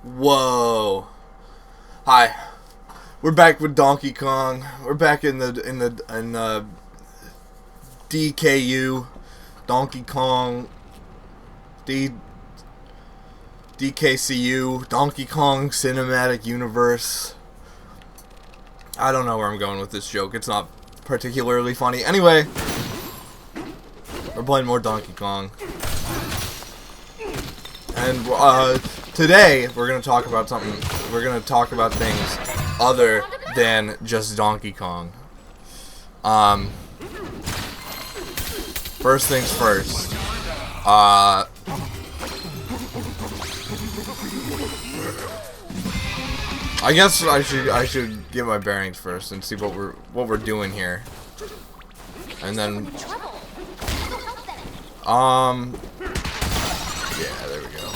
Whoa. Hi. We're back with Donkey Kong. We're back in the DKU, Donkey Kong DKCU, Donkey Kong Cinematic Universe. I don't know where I'm going with this joke. It's not particularly funny. Anyway, we're playing more Donkey Kong. And today we're going to talk about something. We're going to talk about things other than just Donkey Kong. First things first. I guess I should get my bearings first and see what we're doing here. And then yeah, there we go.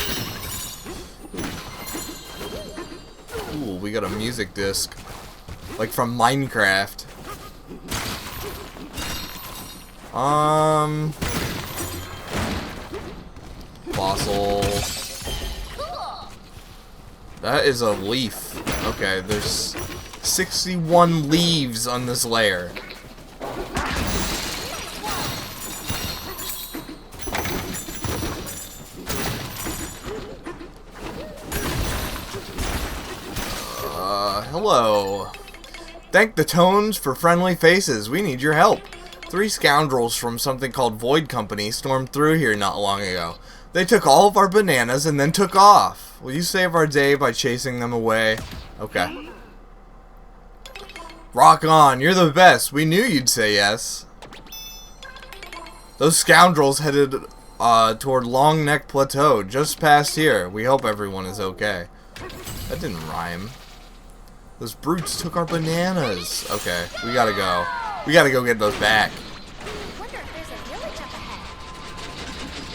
Ooh, we got a music disc. Like from Minecraft. Fossil. That is a leaf. Okay, there's 61 leaves on this layer. Hello. Thank the tones for friendly faces. We need your help. 3 scoundrels from something called Void Company stormed through here not long ago. They took all of our bananas and then took off. Will you save our day by chasing them away? Okay. Rock on. You're the best. We knew you'd say yes. Those scoundrels headed toward Long Neck Plateau, just past here. We hope everyone is okay. That didn't rhyme. Those brutes took our bananas. Okay, we gotta go. We gotta go get those back.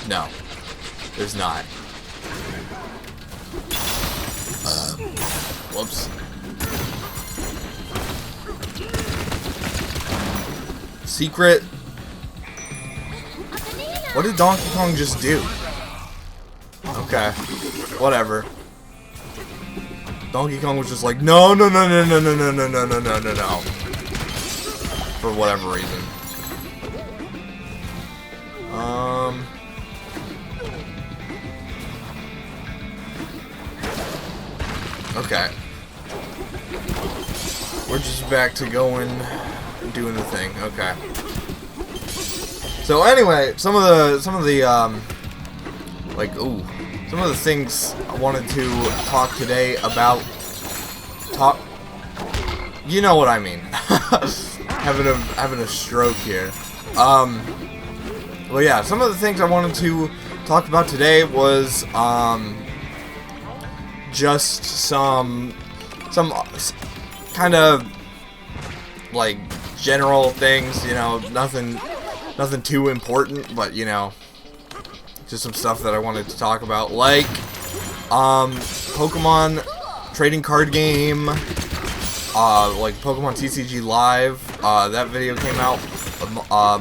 No, there's not. Whoops. Secret. What did Donkey Kong just do? Okay, whatever. Donkey Kong was just like, no, no, no, no, no, no, no, no, no, no, no, no, no. For whatever reason. Okay. We're just back to going, doing the thing. Okay. So anyway, some of the like, ooh. Some of the things I wanted to talk today about, you know what I mean. having a stroke here. Well, yeah, some of the things I wanted to talk about today was just some kind of like general things, you know, nothing too important, but you know, just some stuff that I wanted to talk about, like Pokemon trading card game, like Pokemon TCG Live. That video came out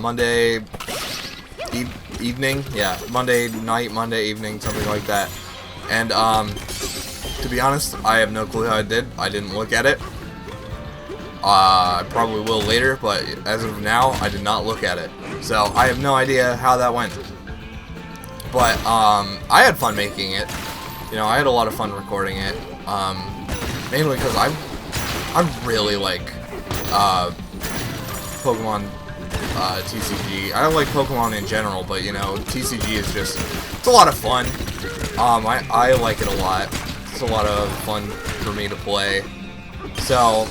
Monday evening. Yeah, Monday night, Monday evening, something like that. And to be honest, I have no clue how it did. I didn't look at it. I probably will later, but as of now, I did not look at it. So I have no idea how that went. But I had fun making it. You know, I had a lot of fun recording it. Mainly because I really like Pokemon TCG. I don't like Pokemon in general, but you know, TCG is just, it's a lot of fun. I like it a lot. It's a lot of fun for me to play. So,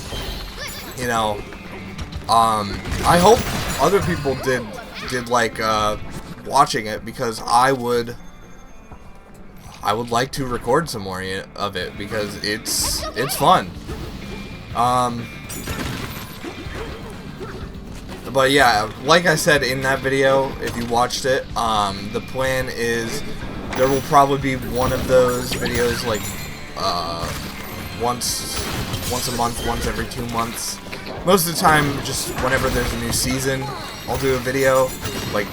you know, I hope other people did like watching it, because I would like to record some more of it, because it's fun. But yeah, like I said in that video, if you watched it, the plan is there will probably be one of those videos like once a month, once every 2 months. Most of the time, just whenever there's a new season, I'll do a video, like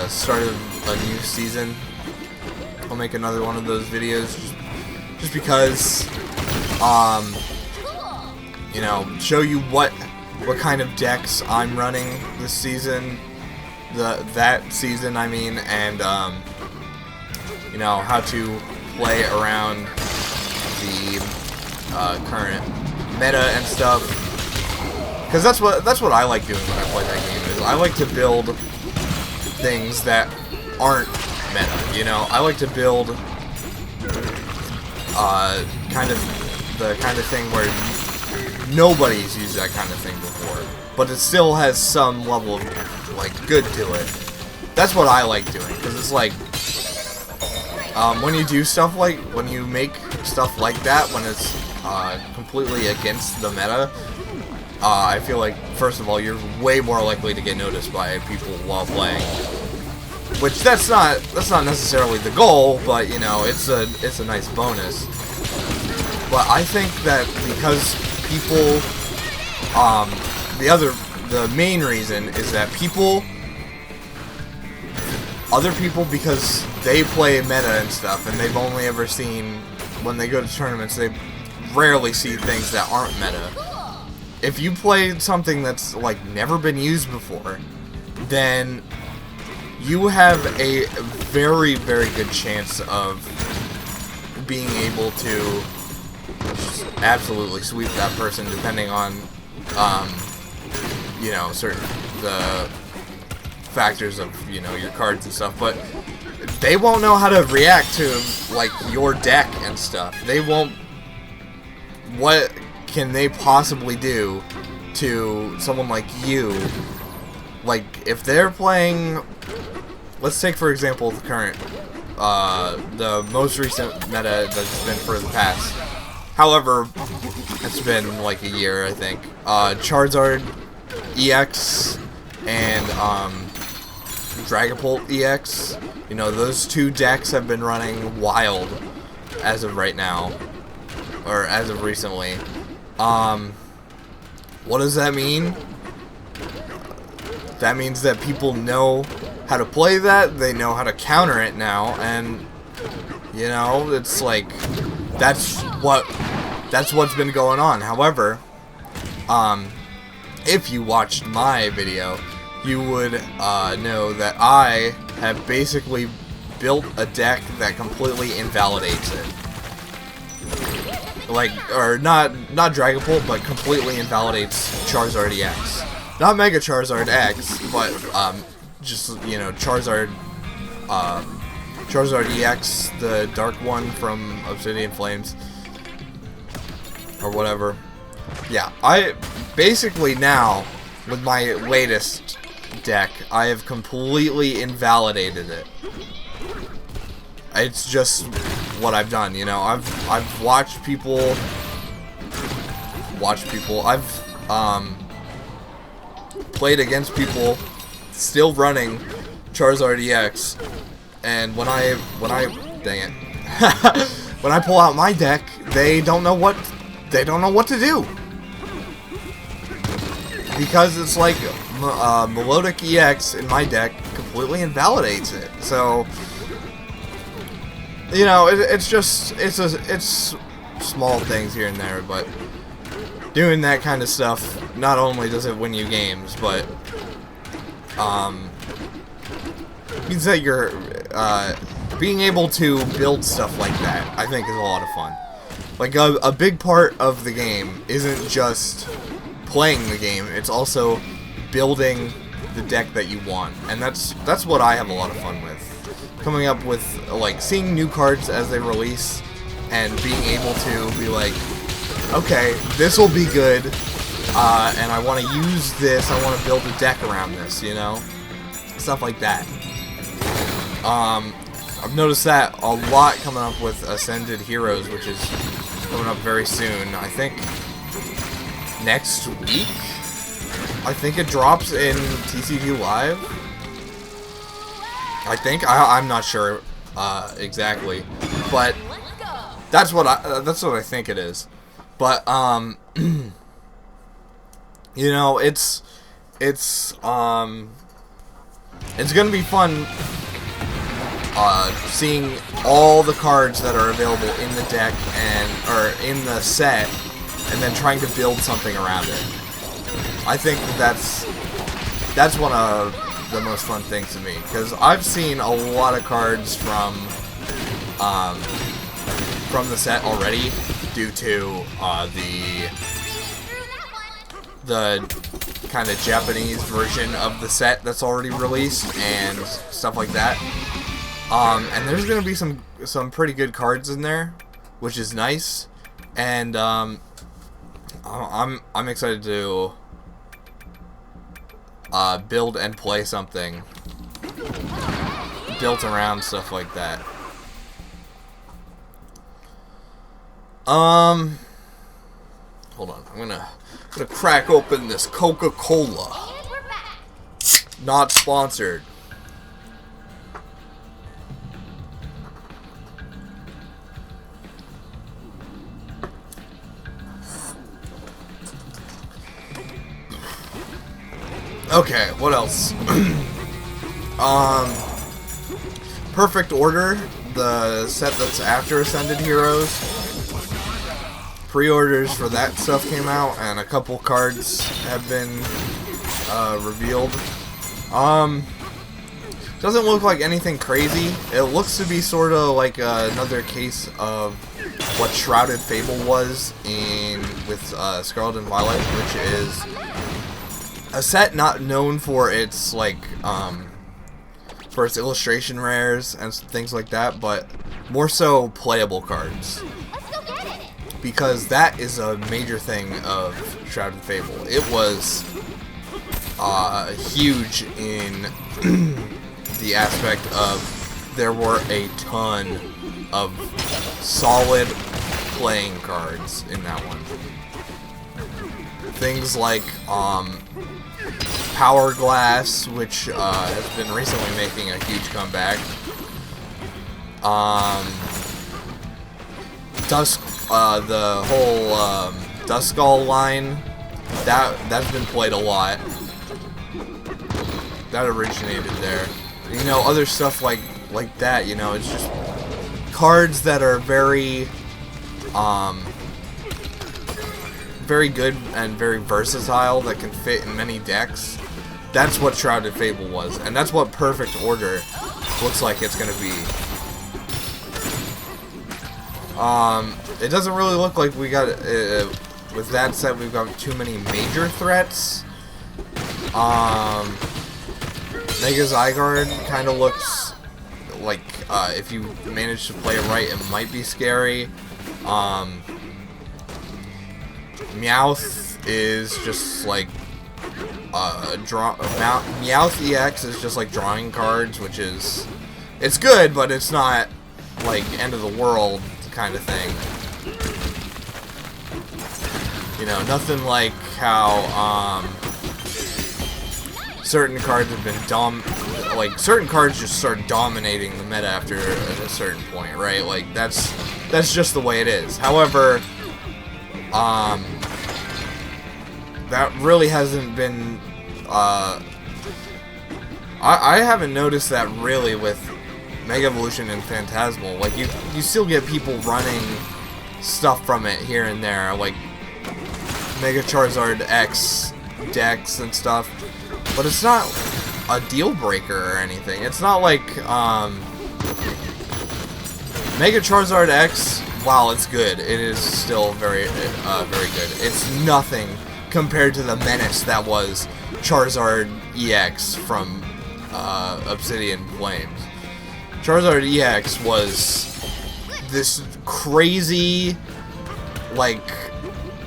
start of a new season. I'll make another one of those videos, just just because, you know, show you what kind of decks I'm running this season, that season I mean, and you know, how to play around the current meta and stuff. Because that's what I like doing when I play that game. Is I like to build things that aren't meta. You know, I like to build kind of the kind of thing where nobody's used that kind of thing before, but it still has some level of like good to it. That's what I like doing, because it's like when you do stuff like when you make stuff like that, when it's completely against the meta. I feel like, first of all, you're way more likely to get noticed by people while playing. Which that's not necessarily the goal, but you know, it's a nice bonus. But I think that because people, the main reason is that other people, because they play meta and stuff, and they've only ever seen, when they go to tournaments, they rarely see things that aren't meta. If you play something that's like never been used before, then you have a very, very good chance of being able to just absolutely sweep that person, depending on you know, the factors of, you know, your cards and stuff. But they won't know how to react to like your deck and stuff. They won't. What can they possibly do to someone like you? Like, if they're playing, let's take for example the current, the most recent meta that's been for the past, however, it's been like a year, I think. Charizard EX and Dragapult EX, you know, those two decks have been running wild as of right now, or as of recently. What does that mean? That means that people know how to play that, they know how to counter it now, and, you know, it's like, that's what's been going on. However, if you watched my video, you would know that I have basically built a deck that completely invalidates it. Like, or not Dragapult, but completely invalidates Charizard EX. Not Mega Charizard X, but just, you know, Charizard EX, the dark one from Obsidian Flames, or whatever. Yeah, I basically now, with my latest deck, I have completely invalidated it. It's just what I've done, you know. I've watched people. I've played against people still running Charizard EX, and when I dang it, when I pull out my deck, they don't know what to do, because it's like Melodic EX in my deck completely invalidates it. So, you know, it's small things here and there, but doing that kind of stuff not only does it win you games, but means that you're being able to build stuff like that, I think, is a lot of fun. Like, a big part of the game isn't just playing the game, it's also building the deck that you want, and that's what I have a lot of fun with. Coming up with, like, seeing new cards as they release, and being able to be like, okay, this will be good, and I want to use this, I want to build a deck around this, you know? Stuff like that. I've noticed that a lot coming up with Ascended Heroes, which is coming up very soon. I think next week? I think it drops in TCG Live. I think. I'm not sure exactly, but that's what I think it is. But you know, it's gonna be fun seeing all the cards that are available in the deck or in the set, and then trying to build something around it. I think that's one of the most fun things to me, because I've seen a lot of cards from the set already due to the kind of Japanese version of the set that's already released and stuff like that. And there's gonna be some pretty good cards in there, which is nice, and I'm excited to build and play something built around stuff like that. Hold on, I'm gonna crack open this Coca-Cola. Not sponsored. Okay, what else? Perfect Order, the set that's after Ascended Heroes. Pre-orders for that stuff came out, and a couple cards have been revealed. Doesn't look like anything crazy. It looks to be sort of like another case of what Shrouded Fable was with Scarlet and Violet, which is a set not known for its for its illustration rares and things like that, but more so playable cards, because that is a major thing of Shrouded Fable. It was huge in the aspect of there were a ton of solid playing cards in that one. Things like Power Glass, which has been recently making a huge comeback. The whole Duskull line, that's been played a lot. That originated there. You know, other stuff like that. You know, it's just cards that are very very good and very versatile that can fit in many decks. That's what Shrouded Fable was, and that's what Perfect Order looks like it's gonna be. It doesn't really look like we got with that set. We've got too many major threats. Mega Zygarde kind of looks like if you manage to play it right, it might be scary. Meowth is just like Meowth EX is just like drawing cards, which is, it's good, but it's not like end of the world kind of thing. You know, nothing like how certain cards have been certain cards just start dominating the meta after a certain point, right? Like that's just the way it is. However, that really hasn't been, I haven't noticed that really with Mega Evolution and Phantasmal. Like, you still get people running stuff from it here and there, like Mega Charizard X decks and stuff, but it's not a deal breaker or anything. It's not like, Mega Charizard X, while it's good, it is still very good. It's nothing compared to the menace that was Charizard EX from Obsidian Flames. Charizard EX was this crazy, like,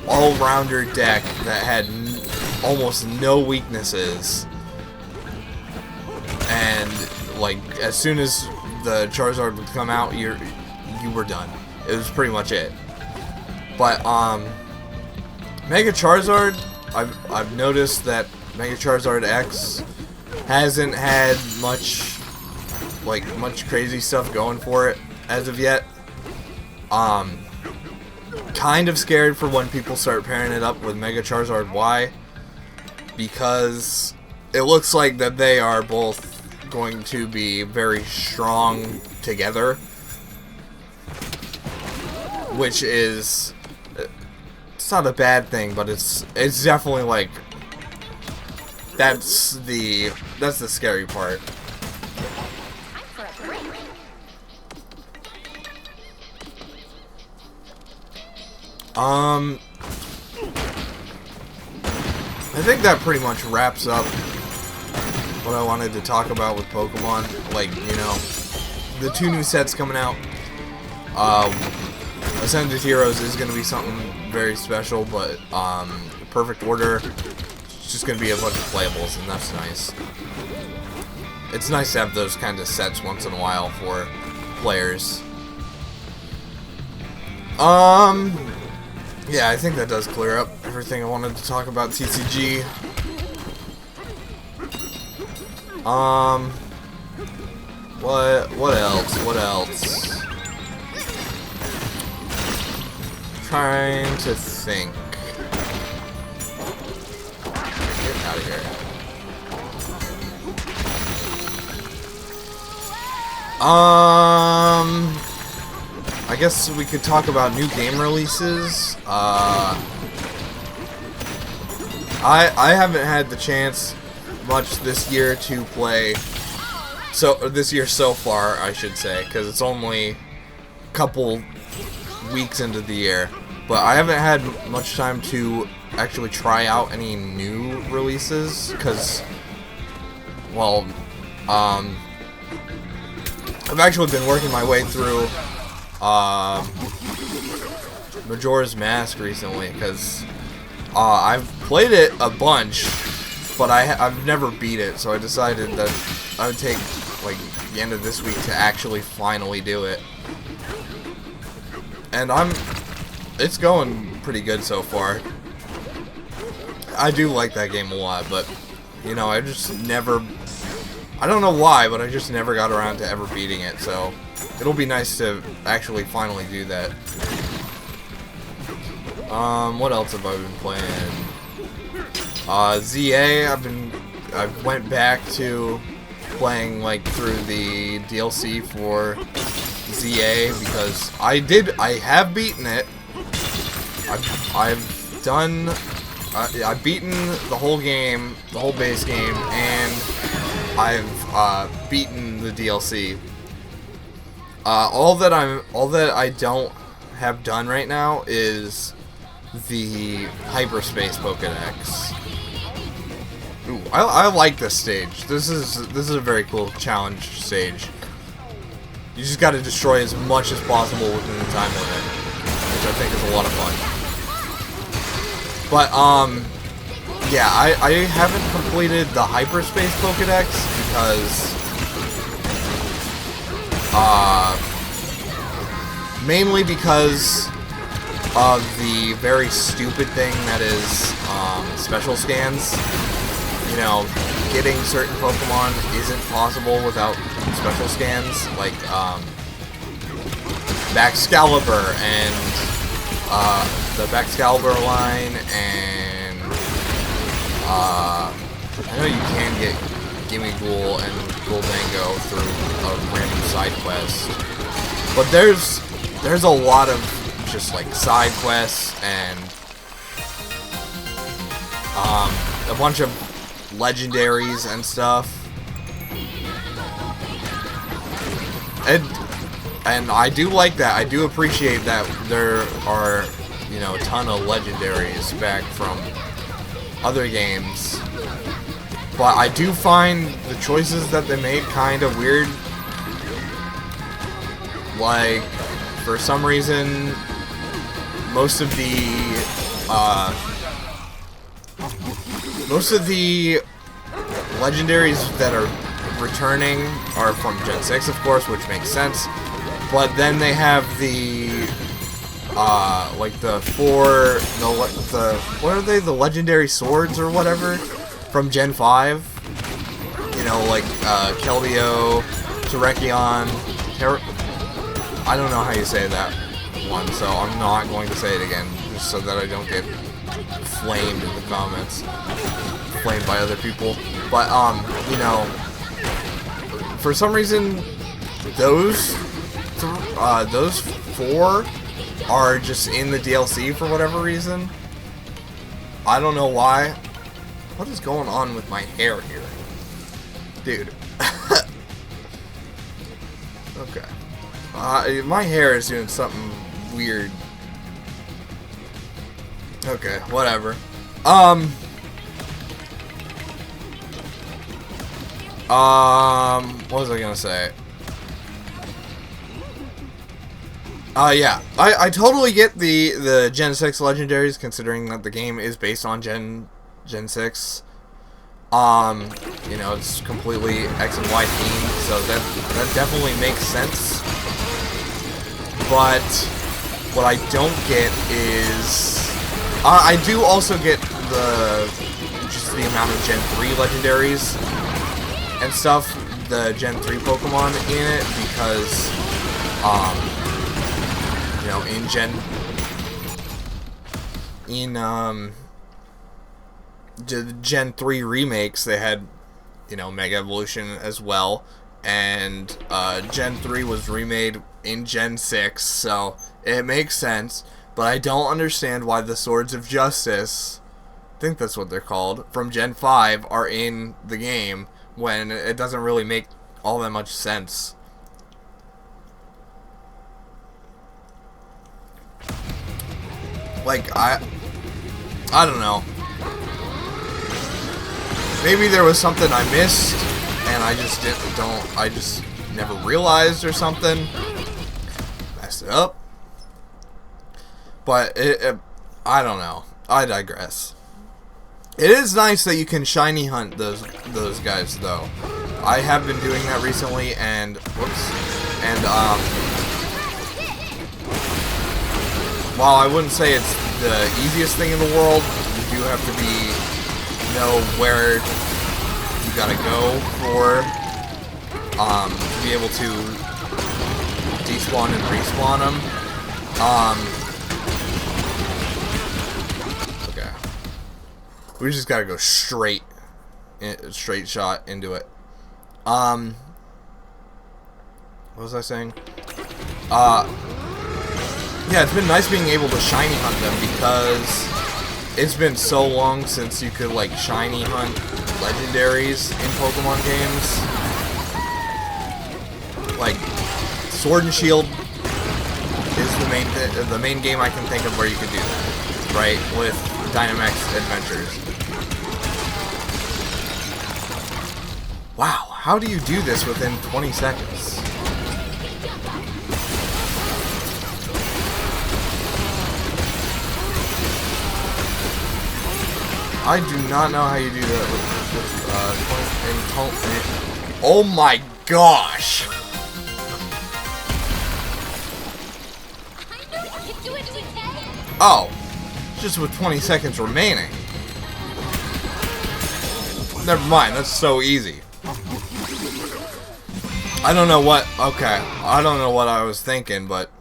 all-rounder deck that had almost no weaknesses, and like as soon as the Charizard would come out, you were done. It was pretty much it. But Mega Charizard, I've noticed that Mega Charizard X hasn't had much crazy stuff going for it as of yet. Kind of scared for when people start pairing it up with Mega Charizard Y, because it looks like that they are both going to be very strong together, which is, it's not a bad thing, but it's definitely like, that's the scary part. I think that pretty much wraps up what I wanted to talk about with Pokemon. Like, you know, the 2 new sets coming out. Ascended Heroes is going to be something very special, but Perfect Order, it's just going to be a bunch of playables, and that's nice. It's nice to have those kind of sets once in a while for players. Yeah, I think that does clear up everything I wanted to talk about TCG. What else? Trying to think. Get out of here. I guess we could talk about new game releases. I haven't had the chance much this year to play. This year so far, I should say, because it's only a couple weeks into the year. But I haven't had much time to actually try out any new releases, because, well, I've actually been working my way through Majora's Mask recently, because I've played it a bunch, but I've never beat it, so I decided that I would take like the end of this week to actually finally do it. And it's going pretty good so far. I do like that game a lot, but you know, I don't know why, but I just never got around to ever beating it, so it'll be nice to actually finally do that. What else have I been playing? ZA, I went back to playing like through the DLC for ZA because I have beaten it. I've beaten the whole game, the whole base game, and I've beaten the DLC. All that I don't have done right now is the hyperspace Pokédex. Ooh, I like this stage. This is a very cool challenge stage. You just got to destroy as much as possible within the time limit, which I think is a lot of fun. But yeah, I haven't completed the hyperspace Pokédex because mainly because of the very stupid thing that is special scans. You know, getting certain Pokemon isn't possible without special scans, like Baxcalibur and the Baxcalibur line, and I know you can get Gimmighoul and Gholdengo through a random side quest, but there's a lot of just like side quests and a bunch of legendaries and stuff, and I do like that. I do appreciate that there are, you know, a ton of legendaries back from other games, but I do find the choices that they made kind of weird. Like, for some reason, most of the legendaries that are returning are from Gen 6, of course, which makes sense. But then they have the like what are they? The legendary swords or whatever from Gen 5. You know, like Keldeo, Terrakion, I don't know how you say that one, so I'm not going to say it again, just so that I don't get flamed in the comments. Flamed by other people. But, you know, for some reason, those 4 are just in the DLC for whatever reason. I don't know why. What is going on with my hair here? Dude. Okay. My hair is doing something weird. Okay, whatever. What was I gonna say? Yeah. I totally get the Gen 6 legendaries, considering that the game is based on Gen 6. You know, it's completely X and Y themed, so that definitely makes sense. But what I don't get is I do also get just the amount of Gen 3 legendaries and stuff, the Gen 3 Pokemon in it, because you know, in the Gen 3 remakes, they had, you know, Mega Evolution as well, and Gen 3 was remade in Gen 6, so it makes sense. But I don't understand why the Swords of Justice, I think that's what they're called, from Gen 5 are in the game when it doesn't really make all that much sense. Like, I don't know. Maybe there was something I missed and I just I just never realized or something. Messed it up. But I don't know. I digress. It is nice that you can shiny hunt those guys, though. I have been doing that recently, and while I wouldn't say it's the easiest thing in the world, you do have to know where you gotta go for to be able to despawn and respawn them. Okay, we just gotta go straight shot into it. What was I saying? Yeah, it's been nice being able to shiny hunt them, because it's been so long since you could, like, shiny hunt legendaries in Pokemon games. Like, Sword and Shield is the main game I can think of where you could do that, right? With Dynamax Adventures. Wow, how do you do this within 20 seconds? I do not know how you do that with oh my gosh! Oh, just with 20 seconds remaining. Never mind, that's so easy. I don't know what, okay, I don't know what I was thinking, but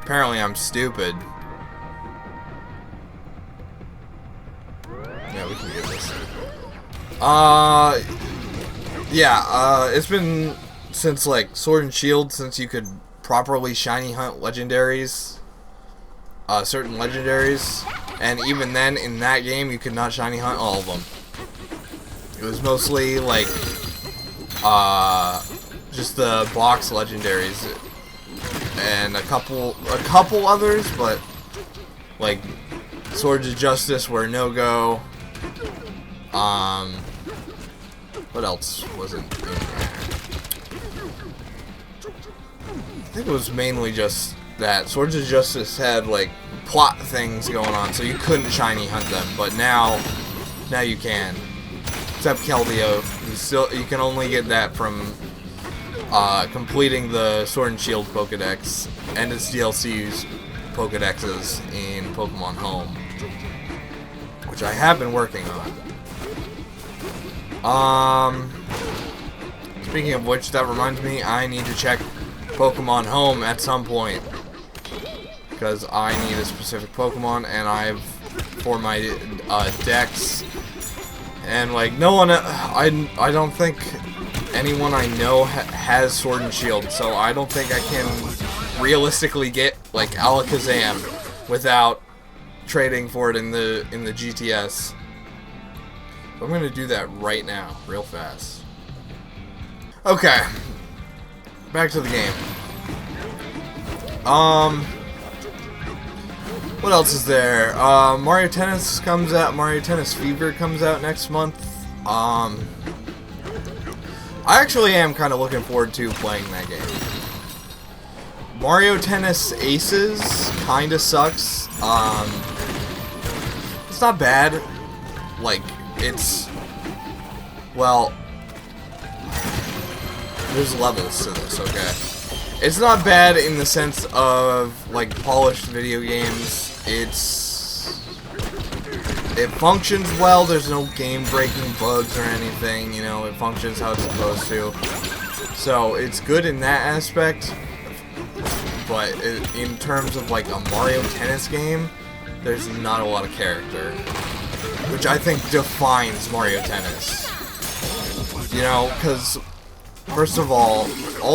apparently I'm stupid. Yeah, we can get this. Yeah, it's been since, like, Sword and Shield, since you could properly shiny hunt legendaries, certain legendaries, and even then, in that game, you could not shiny hunt all of them. It was mostly, like, just the box legendaries, and a couple others, but, like, Swords of Justice were no-go. What else was it in there? I think it was mainly just that. Swords of Justice had, like, plot things going on, so you couldn't shiny hunt them, but now you can. Except Keldeo, you can only get that from completing the Sword and Shield Pokedex and its DLC's Pokedexes in Pokemon Home, which I have been working on. Speaking of which, that reminds me, I need to check Pokemon Home at some point, because I need a specific Pokemon, and for my dex, and, like, no one, I don't think anyone I know has Sword and Shield, so I don't think I can realistically get like Alakazam without trading for it in the GTS. I'm gonna do that right now, real fast. Okay, back to the game. What else is there? Mario Tennis comes out. Mario Tennis Fever comes out next month. I actually am kind of looking forward to playing that game. Mario Tennis Aces kind of sucks. It's not bad. Like, it's... Well... There's levels to this, okay? It's not bad in the sense of, like, polished video games. It functions well. There's no game-breaking bugs or anything, you know. It functions how it's supposed to. So, it's good in that aspect. But in terms of, like, a Mario Tennis game, there's not a lot of character. Which I think defines Mario Tennis. You know, because... First of all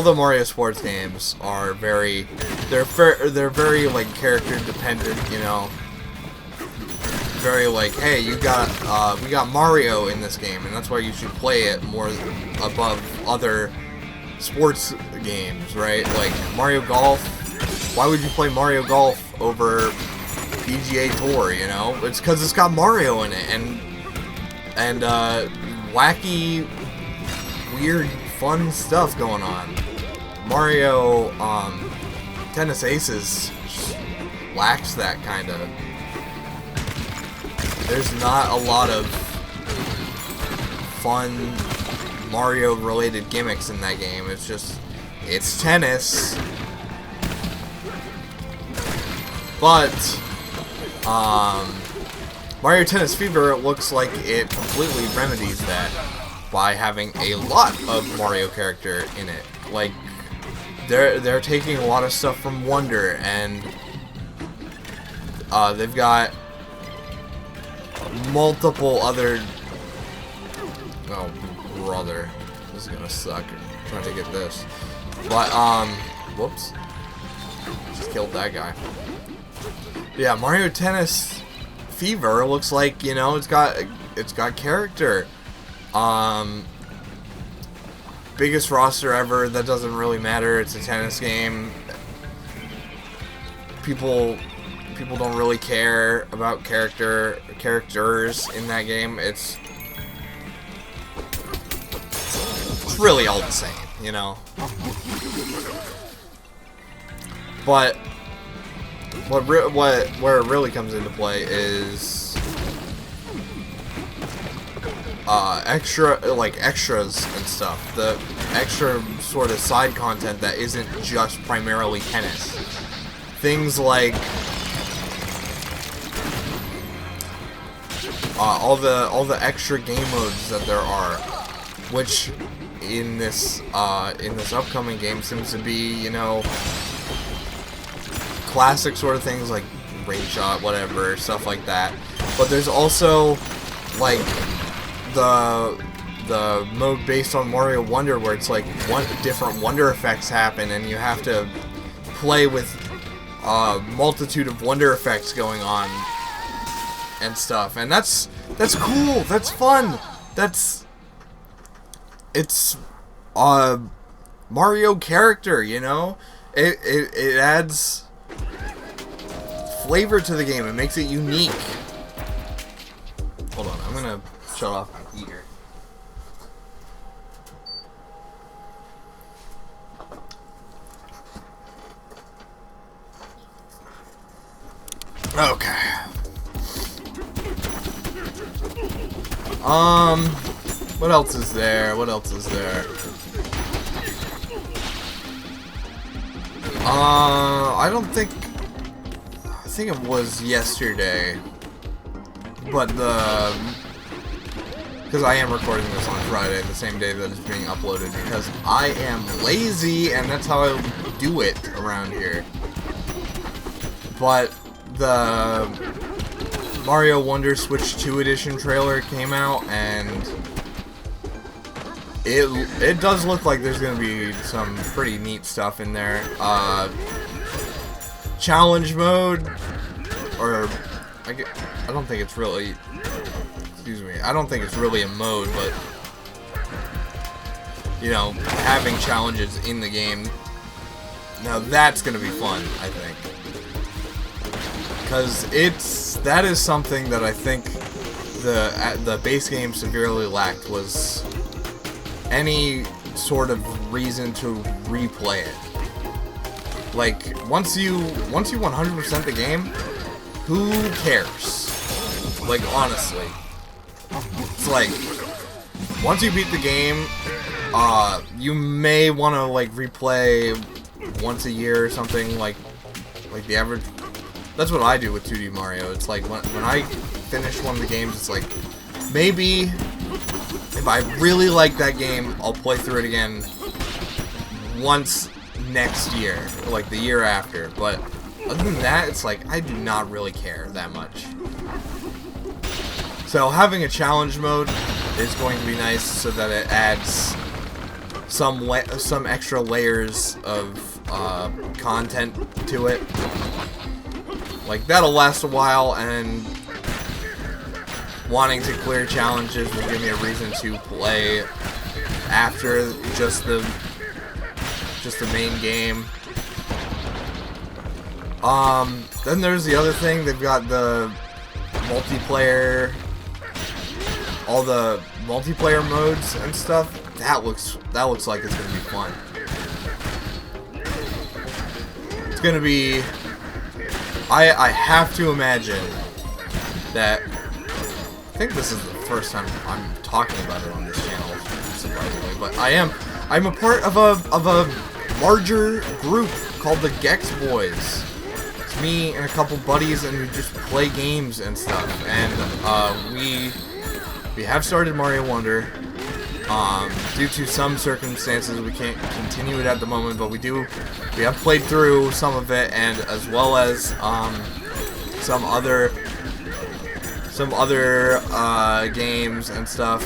the Mario sports games are very, they're very like character dependent, you know. Very like, hey, we got Mario in this game, and that's why you should play it more above other sports games, right? Like Mario Golf. Why would you play Mario Golf over PGA Tour? You know, it's because it's got Mario in it, and wacky, weird, fun stuff going on. Mario Tennis Aces lacks that kind of. There's not a lot of fun Mario related gimmicks in that game. It's just, it's tennis. But Mario Tennis Fever, it looks like it completely remedies that by having a lot of Mario character in it. Like, they're taking a lot of stuff from Wonder, and they've got multiple other... Oh, brother. This is gonna suck. I'm trying to get this. But, whoops. Just killed that guy. Yeah, Mario Tennis Fever looks like, you know, it's got character. Biggest roster ever, that doesn't really matter, it's a tennis game. People don't really care about characters in that game. It's really all the same, you know. But where it really comes into play is extras and stuff. The extra sort of side content that isn't just primarily tennis. Things like all the extra game modes that there are, which in this upcoming game seems to be, you know, classic sort of things like ring shot, whatever, stuff like that. But there's also like the mode based on Mario Wonder, where it's like different Wonder effects happen, and you have to play with a multitude of Wonder effects going on and stuff, and that's cool. That's fun. It's Mario character, you know. It adds flavor to the game. It makes it unique. Hold on, I'm gonna shut off my heater. Okay. What else is there? I think it was yesterday, but because I am recording this on Friday, the same day that it's being uploaded, because I am lazy, and that's how I do it around here. But the Mario Wonder Switch 2 Edition trailer came out, and it does look like there's gonna be some pretty neat stuff in there. Challenge mode, or I don't think it's really. Excuse me. I don't think it's really a mode, but you know, having challenges in the game. Now that's gonna be fun, I think, because that is something that I think the base game severely lacked, was any sort of reason to replay it. Like once you 100% the game, who cares? Like honestly, it's like once you beat the game, you may want to like replay once a year or something, like the average. That's what I do with 2D Mario. It's like when I finish one of the games, it's like maybe if I really like that game, I'll play through it again once next year, or like the year after. But other than that, it's like I do not really care that much. So having a challenge mode is going to be nice, so that it adds some extra layers of content to it. Like that'll last a while, and wanting to clear challenges will give me a reason to play after just the main game. Then there's the other thing. They've got the multiplayer, all the multiplayer modes and stuff. That looks like it's gonna be fun. It's gonna be. I have to imagine that. I think this is the first time I'm talking about it on this channel, surprisingly. But I'm a part of a larger group called the Gex Boys. It's me and a couple buddies, and we just play games and stuff. And we have started Mario Wonder. Due to some circumstances, we can't continue it at the moment, but we have played through some of it, and as well as some other games and stuff.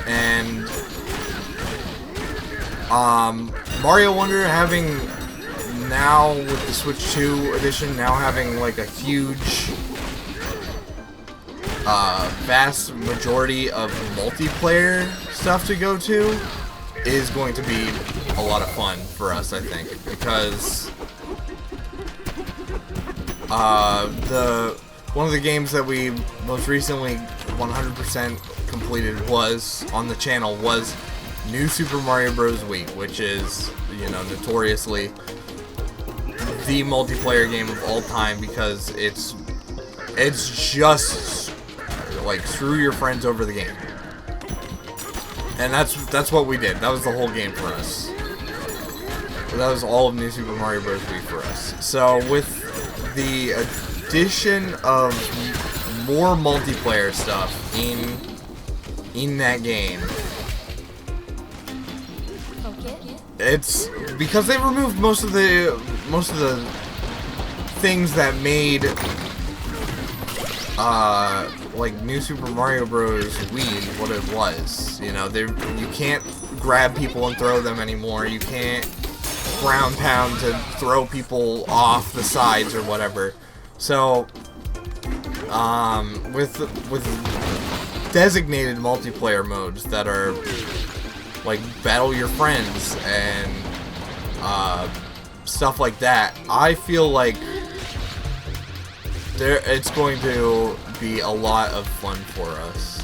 And Mario Wonder, having now with the Switch 2 edition, now having like a huge vast majority of multiplayer stuff to go to, is going to be a lot of fun for us, I think, because one of the games that we most recently 100% completed was on the channel was New Super Mario Bros. Wii, which is, you know, notoriously the multiplayer game of all time, because it's just like screw your friends over the game. And that's what we did. That was the whole game for us. That was all of New Super Mario Bros. Wii for us. So with the addition of more multiplayer stuff in that game, it's because they removed most of the things that made like New Super Mario Bros. Wii what it was. You know, you can't grab people and throw them anymore. You can't ground pound to throw people off the sides or whatever. So with designated multiplayer modes that are like battle your friends and stuff like that, I feel like it's going to be a lot of fun for us.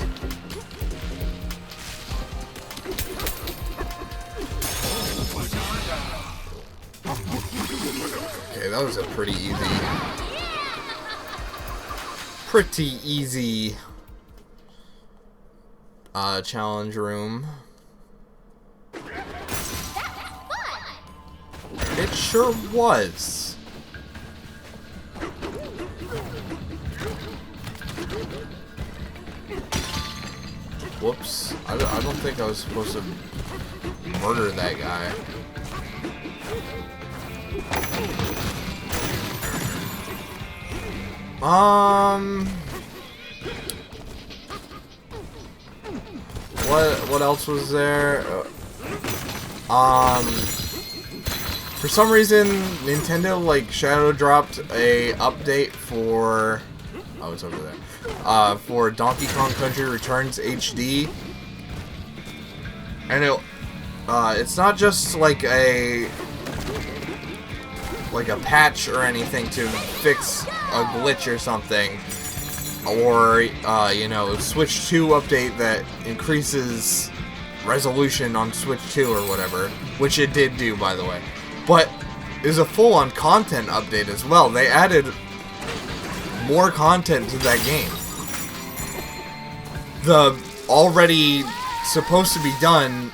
Okay, that was a pretty easy challenge room. It sure was. Whoops. I don't think I was supposed to murder that guy. what else was there? For some reason, Nintendo like shadow dropped a update for it's over there. For Donkey Kong Country Returns HD, and it's not just like a patch or anything to fix a glitch or something, or you know, Switch 2 update that increases resolution on Switch 2 or whatever, which it did do, by the way. But it was a full-on content update as well. They added more content to that game. The already supposed to be done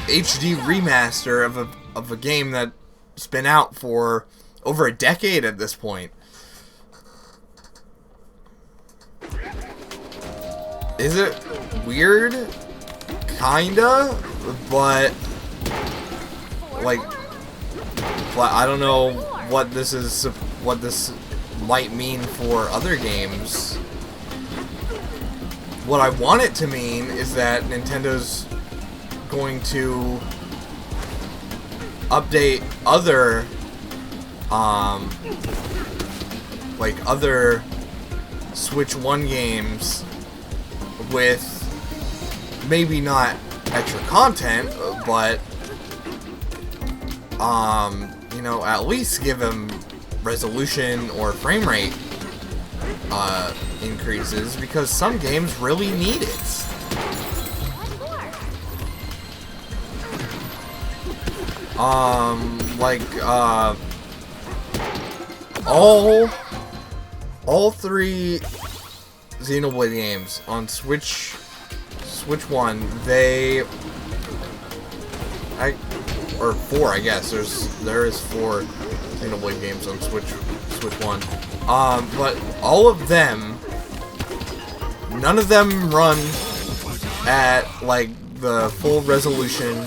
HD remaster of a game that's been out for over a decade at this point. Is it weird? Kinda, but like, I don't know what this might mean for other games. What I want it to mean is that Nintendo's going to update other other Switch 1 games with maybe not extra content, but you know, at least give them resolution or frame rate increases, because some games really need it. All three Xenoblade games on Switch 1, or 4, I guess. There is 4 Xenoblade games on Switch 1. But all of them, none of them run at like the full resolution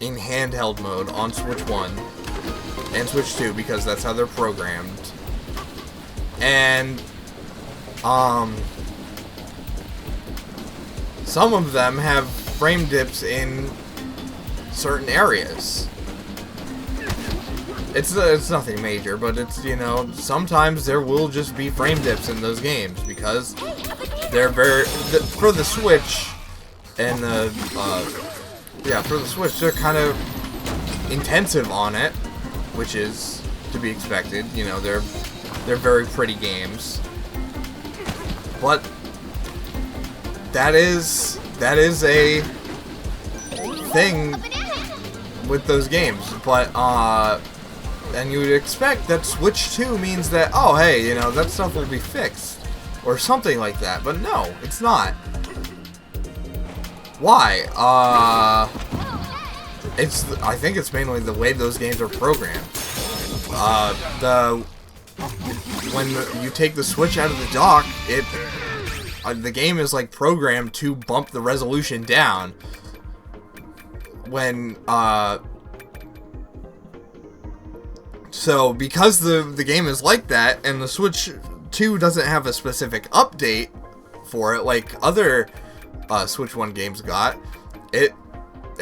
in handheld mode on Switch 1 and Switch 2, because that's how they're programmed. And some of them have frame dips in certain areas. It's nothing major, but it's, you know, sometimes there will just be frame dips in those games, because they're for the Switch and for the Switch, they're kind of intensive on it, which is to be expected. You know, they're very pretty games, but that is a thing with those games. But and you would expect that Switch 2 means that, oh hey, you know, that stuff will be fixed or something like that, but no, it's not. Why? I think it's mainly the way those games are programmed. When you take the Switch out of the dock, the game is like programmed to bump the resolution down when so because the game is like that, and the Switch 2 doesn't have a specific update for it like other Switch 1 games got, it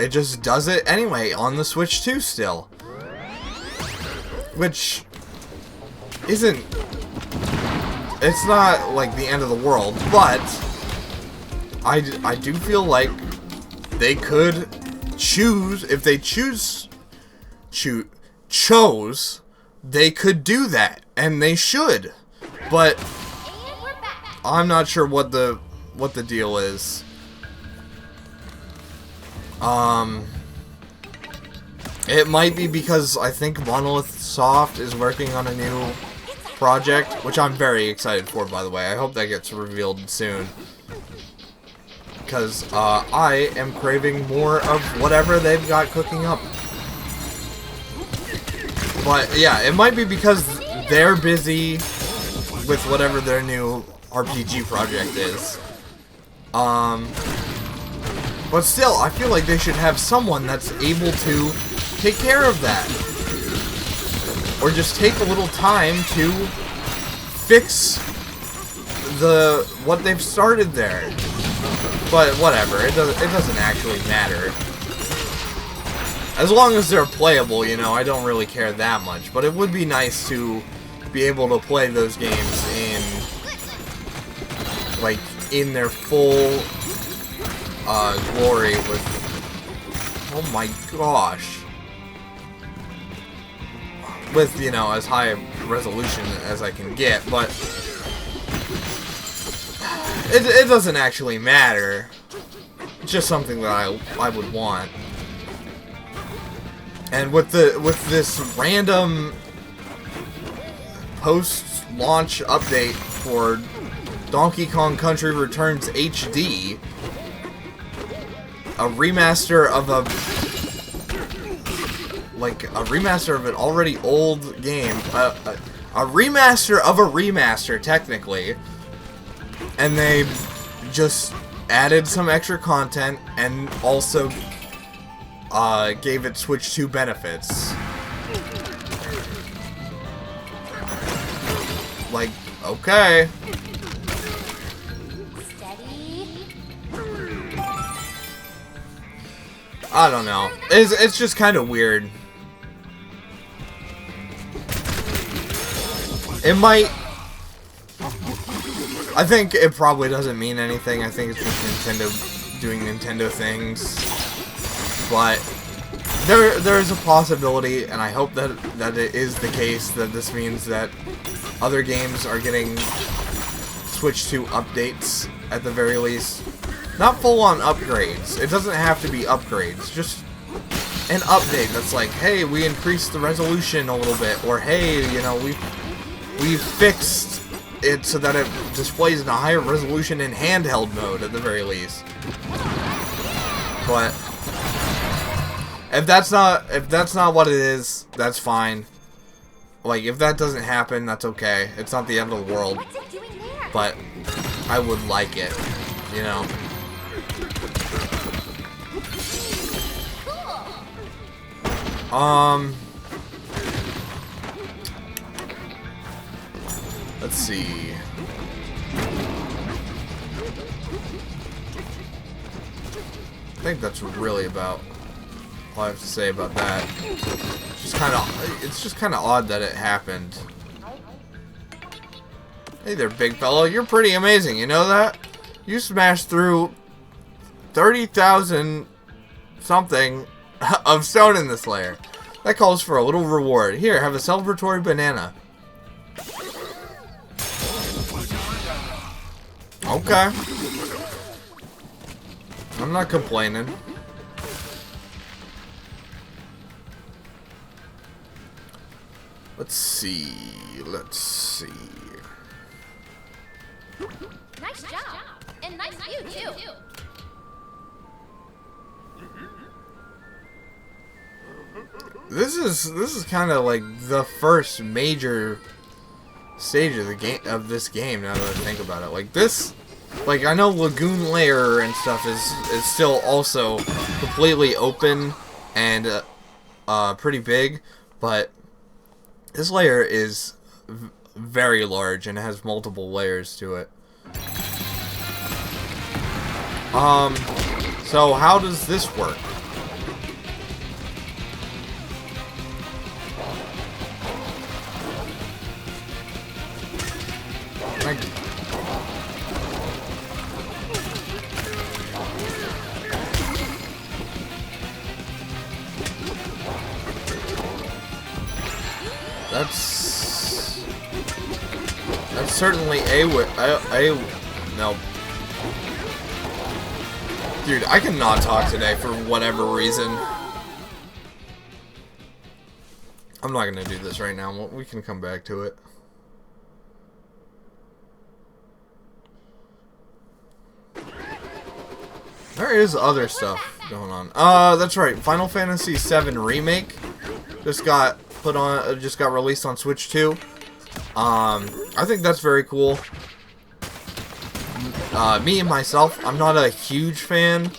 just does it anyway on the Switch 2 still, which isn't, it's not like the end of the world, but I do feel like they could choose, if they chose, they could do that, and they should, but I'm not sure what the deal is. It might be because I think Monolith Soft is working on a new project, which I'm very excited for, by the way. I hope that gets revealed soon, because I am craving more of whatever they've got cooking up. But yeah, it might be because they're busy with whatever their new RPG project is. But still, I feel like they should have someone that's able to take care of that, or just take a little time to fix what they've started there. But whatever, it doesn't actually matter. As long as they're playable, you know, I don't really care that much. But it would be nice to be able to play those games in, like, in their full glory with, oh my gosh, with, you know, as high a resolution as I can get, but it doesn't actually matter. It's just something that I would want. And with this random post-launch update for Donkey Kong Country Returns HD, a remaster of a remaster of an already old game, a remaster of a remaster, technically, and they just added some extra content and also gave it Switch 2 benefits. Like, okay. I don't know. It's just kind of weird. It might... I think it probably doesn't mean anything. I think it's just Nintendo doing Nintendo things. But there's a possibility, and I hope that it is the case, that this means that other games are getting Switch 2 updates at the very least. Not full-on upgrades. It doesn't have to be upgrades. Just an update that's like, hey, we increased the resolution a little bit, or hey, you know, we fixed it so that it displays in a higher resolution in handheld mode at the very least. But if that's not what it is, that's fine. Like, if that doesn't happen, that's okay. It's not the end of the world. But I would like it, you know. Let's see. I think that's really about all I have to say about that. It's just kind of odd that it happened. Hey there, big fella. You're pretty amazing. You know that? You smashed through 30,000 something of stone in this layer. That calls for a little reward. Here, have a celebratory banana. Okay. I'm not complaining. Let's see. Nice job. And nice view, too. This is kind of like the first major stage of this game. Now that I think about it, like this, like I know Lagoon Lair and stuff is still also completely open and pretty big, but this layer is very large and it has multiple layers to it. So how does this work? That's certainly no. Dude, I cannot talk today for whatever reason. I'm not gonna do this right now. We can come back to it. There is other stuff going on. That's right. Final Fantasy VII Remake just got released on Switch 2. I think that's very cool. Me and myself, I'm not a huge fan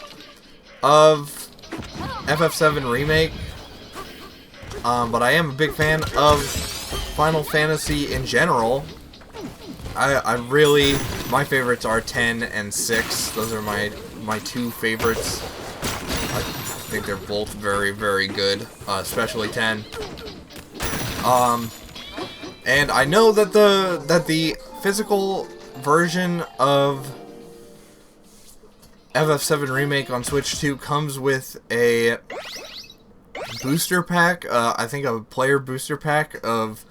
of FF7 Remake, but I am a big fan of Final Fantasy in general. I really, my favorites are 10 and 6. Those are my two favorites. I think they're both very, very good, especially 10. And I know that the physical version of FF7 Remake on Switch 2 comes with a booster pack, I think a player booster pack of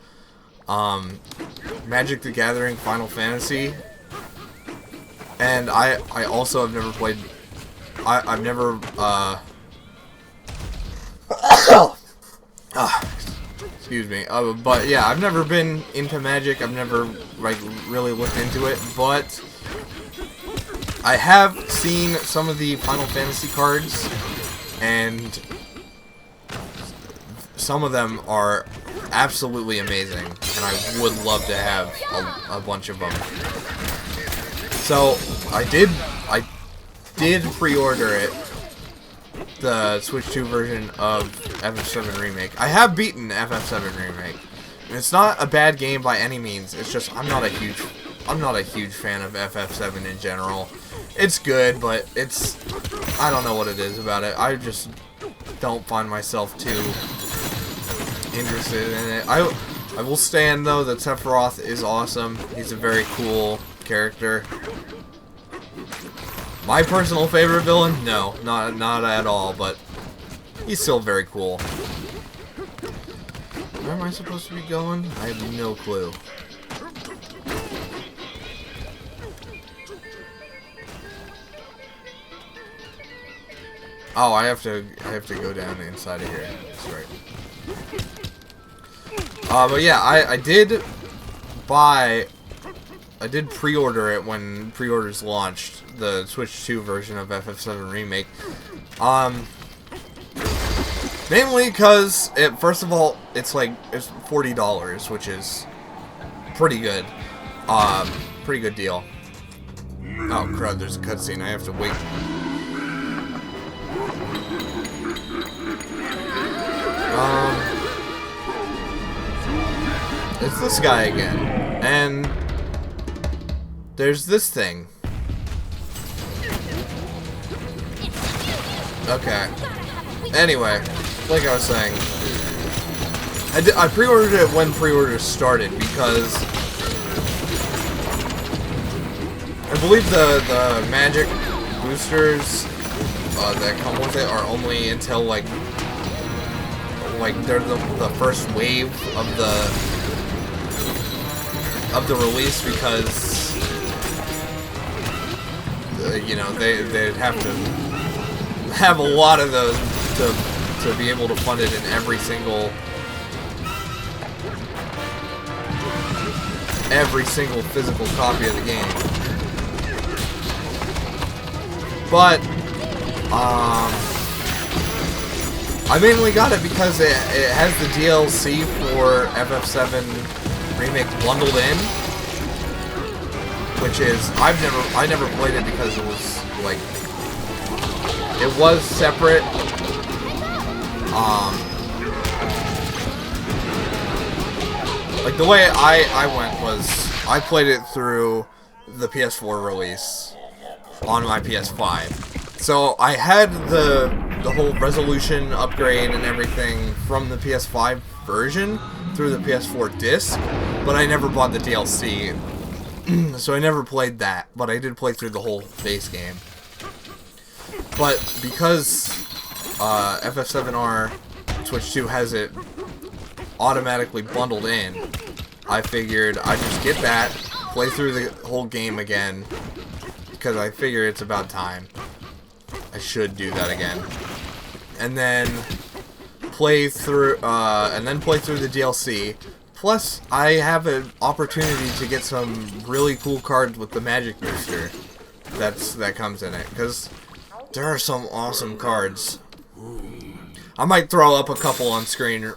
Magic the Gathering Final Fantasy. And I also have never played, I've never, excuse me, but yeah, I've never been into Magic, I've never, like, really looked into it, but I have seen some of the Final Fantasy cards, and some of them are absolutely amazing, and I would love to have a bunch of them. So, I did pre-order it, the Switch 2 version of FF7 Remake. I have beaten FF7 Remake, and it's not a bad game by any means. It's just I'm not a huge fan of FF7 in general. It's good, but I don't know what it is about it. I just don't find myself too interested in it. I will stand though that Sephiroth is awesome. He's a very cool character. My personal favorite villain? No, not at all, but he's still very cool. Where am I supposed to be going? I have no clue. Oh, I have to go down inside of here. That's right. But yeah, I did pre-order it when pre-orders launched, the Switch 2 version of FF7 Remake. Mainly because first of all, it's $40, which is pretty good. Pretty good deal. Oh crud, there's a cutscene. I have to wait. It's this guy again, and there's this thing. Okay. Anyway, like I was saying, I pre-ordered it when pre-orders started because I believe the magic boosters that come with it are only until like they're the first wave of the release, because you know, they'd have to have a lot of those to be able to fund it in every single physical copy of the game. But I mainly got it because it has the DLC for FF7 Remake bundled in, which is I never played it because it was like it was separate. Like the way I went was I played it through the PS4 release on my PS5, so I had the whole resolution upgrade and everything from the PS5 version through the PS4 disc, but I never bought the DLC, so I never played that, but I did play through the whole base game. But because FF7R Switch 2 has it automatically bundled in, I figured I'd just get that, play through the whole game again, because I figure it's about time. I should do that again. And then play through the DLC. Plus, I have an opportunity to get some really cool cards with the magic booster that comes in it, because there are some awesome cards. I might throw up a couple on screen,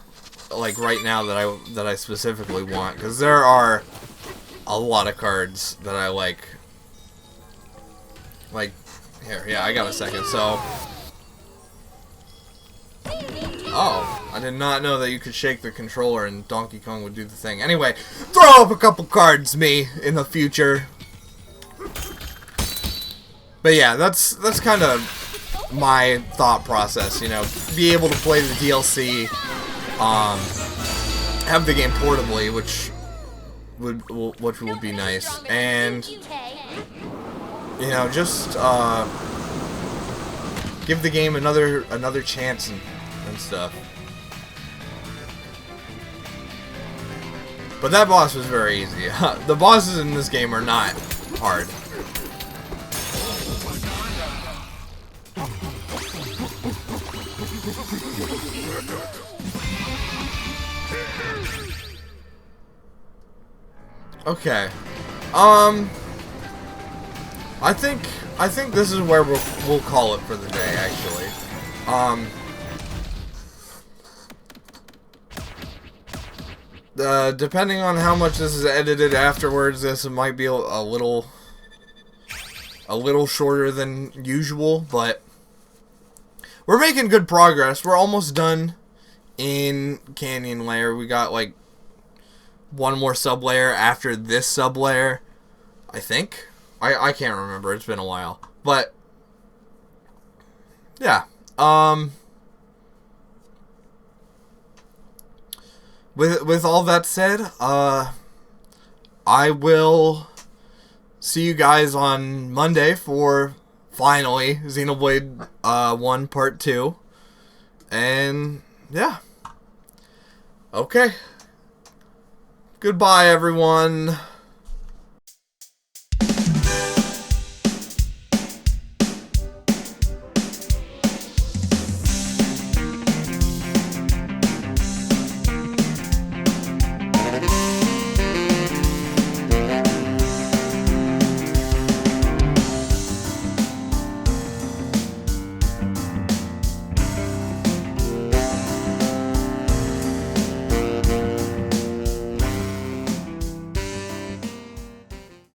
like right now, that I specifically want, because there are a lot of cards that I like. Like, here, yeah, I got a second. So, oh. I did not know that you could shake the controller and Donkey Kong would do the thing. Anyway, throw up a couple cards, me, in the future. But yeah, that's kind of my thought process, you know. Be able to play the DLC, have the game portably, which will be nice. And, you know, just, give the game another chance and stuff. But that boss was very easy. The bosses in this game are not hard. Okay. I think this is where we'll call it for the day, actually. Depending on how much this is edited afterwards, this might be a little shorter than usual, but we're making good progress. We're almost done in Canyon Layer. We got like one more sub-layer after this sub-layer, I think. I can't remember. It's been a while. But yeah. With all that said, I will see you guys on Monday for finally Xenoblade 1 Part 2. And yeah. Okay. Goodbye, everyone.